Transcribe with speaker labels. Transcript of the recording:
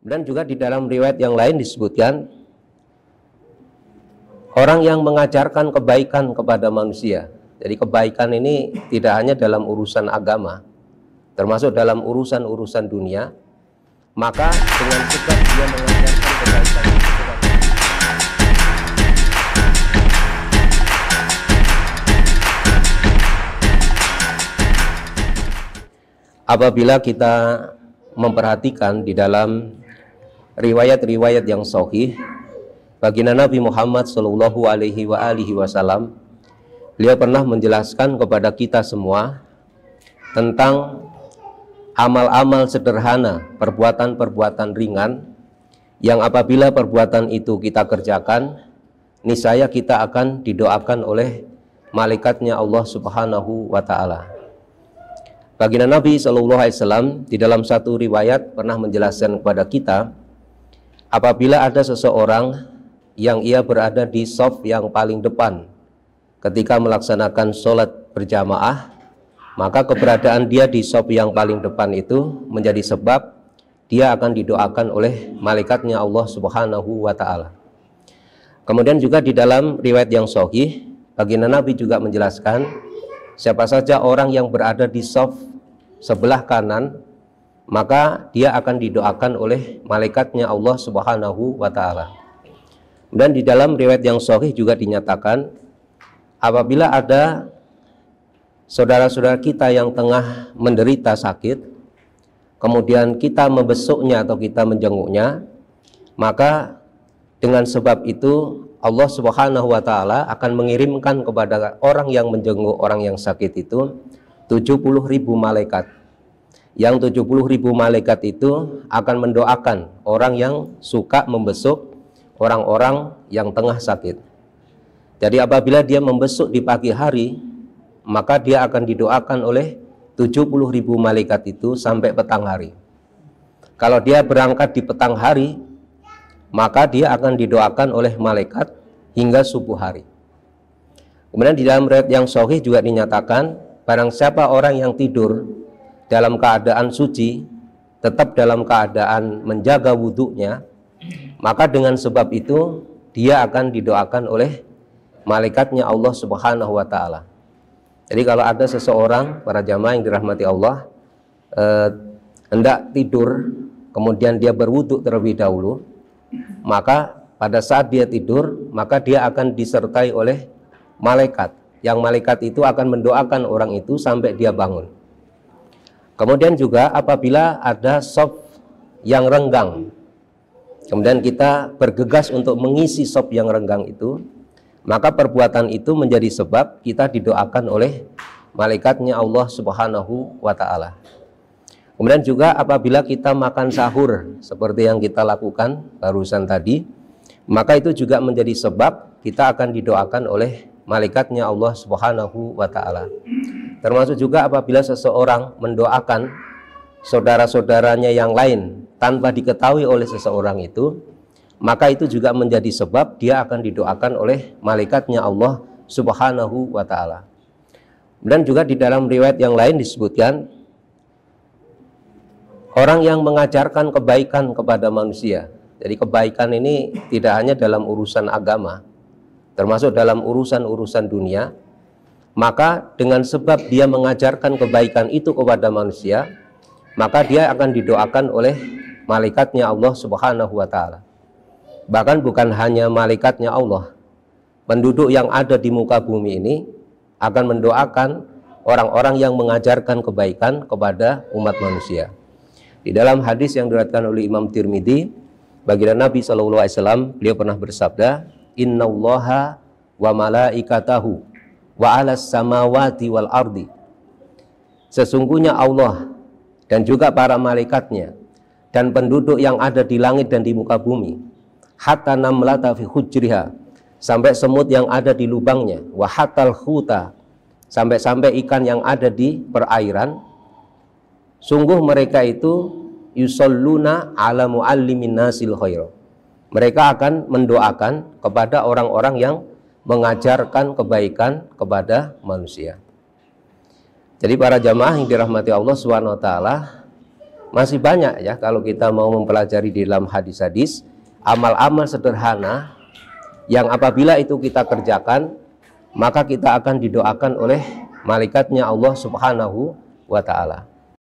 Speaker 1: Dan juga di dalam riwayat yang lain disebutkan, orang yang mengajarkan kebaikan kepada manusia. Jadi kebaikan ini tidak hanya dalam urusan agama, termasuk dalam urusan-urusan dunia. Maka dengan sebab dia mengajarkan kebaikan itu apabila kita memperhatikan di dalam riwayat-riwayat yang sahih, baginda Nabi Muhammad Shallallahu Alaihi Wasallam, beliau pernah menjelaskan kepada kita semua tentang amal-amal sederhana, perbuatan-perbuatan ringan, yang apabila perbuatan itu kita kerjakan, niscaya kita akan didoakan oleh malaikatnya Allah Subhanahu wa Ta'ala. Baginda Nabi Shallallahu Alaihi Wasallam di dalam satu riwayat pernah menjelaskan kepada kita, apabila ada seseorang yang ia berada di shaf yang paling depan ketika melaksanakan sholat berjamaah, maka keberadaan dia di shaf yang paling depan itu menjadi sebab dia akan didoakan oleh malaikatnya Allah Subhanahu wa Ta'ala. Kemudian juga di dalam riwayat yang sahih, baginda Nabi juga menjelaskan, siapa saja orang yang berada di shaf sebelah kanan, maka dia akan didoakan oleh malaikatnya Allah Subhanahu wa Ta'ala. Dan di dalam riwayat yang sahih juga dinyatakan, apabila ada saudara-saudara kita yang tengah menderita sakit, kemudian kita membesuknya atau kita menjenguknya, maka dengan sebab itu Allah Subhanahu wa Ta'ala akan mengirimkan kepada orang yang menjenguk orang yang sakit itu 70.000 malaikat. Yang 70.000 malaikat itu akan mendoakan orang yang suka membesuk orang-orang yang tengah sakit. Jadi apabila dia membesuk di pagi hari, maka dia akan didoakan oleh 70.000 malaikat itu sampai petang hari. Kalau dia berangkat di petang hari, maka dia akan didoakan oleh malaikat hingga subuh hari. Kemudian di dalam riwayat yang sahih juga dinyatakan, barang siapa orang yang tidur dalam keadaan suci, tetap dalam keadaan menjaga wudhunya, maka dengan sebab itu dia akan didoakan oleh malaikatnya Allah Subhanahu wa Ta'ala. Jadi kalau ada seseorang, para jamaah yang dirahmati Allah, hendak tidur, kemudian dia berwudhu terlebih dahulu, maka pada saat dia tidur, maka dia akan disertai oleh malaikat, yang malaikat itu akan mendoakan orang itu sampai dia bangun. Kemudian juga apabila ada shaf yang renggang, kemudian kita bergegas untuk mengisi shaf yang renggang itu, maka perbuatan itu menjadi sebab kita didoakan oleh malaikatnya Allah Subhanahu wa Ta'ala. Kemudian juga apabila kita makan sahur seperti yang kita lakukan barusan tadi, maka itu juga menjadi sebab kita akan didoakan oleh malaikatnya Allah Subhanahu wa Ta'ala. Termasuk juga apabila seseorang mendoakan saudara-saudaranya yang lain tanpa diketahui oleh seseorang itu, maka itu juga menjadi sebab dia akan didoakan oleh malaikatnya Allah Subhanahu wa Ta'ala. Dan juga di dalam riwayat yang lain disebutkan, orang yang mengajarkan kebaikan kepada manusia. Jadi kebaikan ini tidak hanya dalam urusan agama, termasuk dalam urusan-urusan dunia. Maka dengan sebab dia mengajarkan kebaikan itu kepada manusia, maka dia akan didoakan oleh malaikatnya Allah Subhanahu wa Ta'ala. Bahkan bukan hanya malaikatnya Allah, penduduk yang ada di muka bumi ini akan mendoakan orang-orang yang mengajarkan kebaikan kepada umat manusia. Di dalam hadis yang diriwayatkan oleh Imam Tirmidzi, baginda Nabi Shallallahu Alaihi Wasallam, beliau pernah bersabda, Innallaha wa malaikatahu wa alas samawati wal ardi. Sesungguhnya Allah dan juga para malaikatnya dan penduduk yang ada di langit dan di muka bumi, hatta namlata fi hujriha, sampai semut yang ada di lubangnya, wa hatal khuta, sampai ikan yang ada di perairan, sungguh mereka itu yusalluna ala muallimin nasil khair. Mereka akan mendoakan kepada orang-orang yang mengajarkan kebaikan kepada manusia. Jadi para jamaah yang dirahmati Allah Subhanahu wa Ta'ala, Masih banyak ya kalau kita mau mempelajari di dalam hadis-hadis amal-amal sederhana yang apabila itu kita kerjakan maka kita akan didoakan oleh malaikatnya Allah Subhanahu wa ta'ala.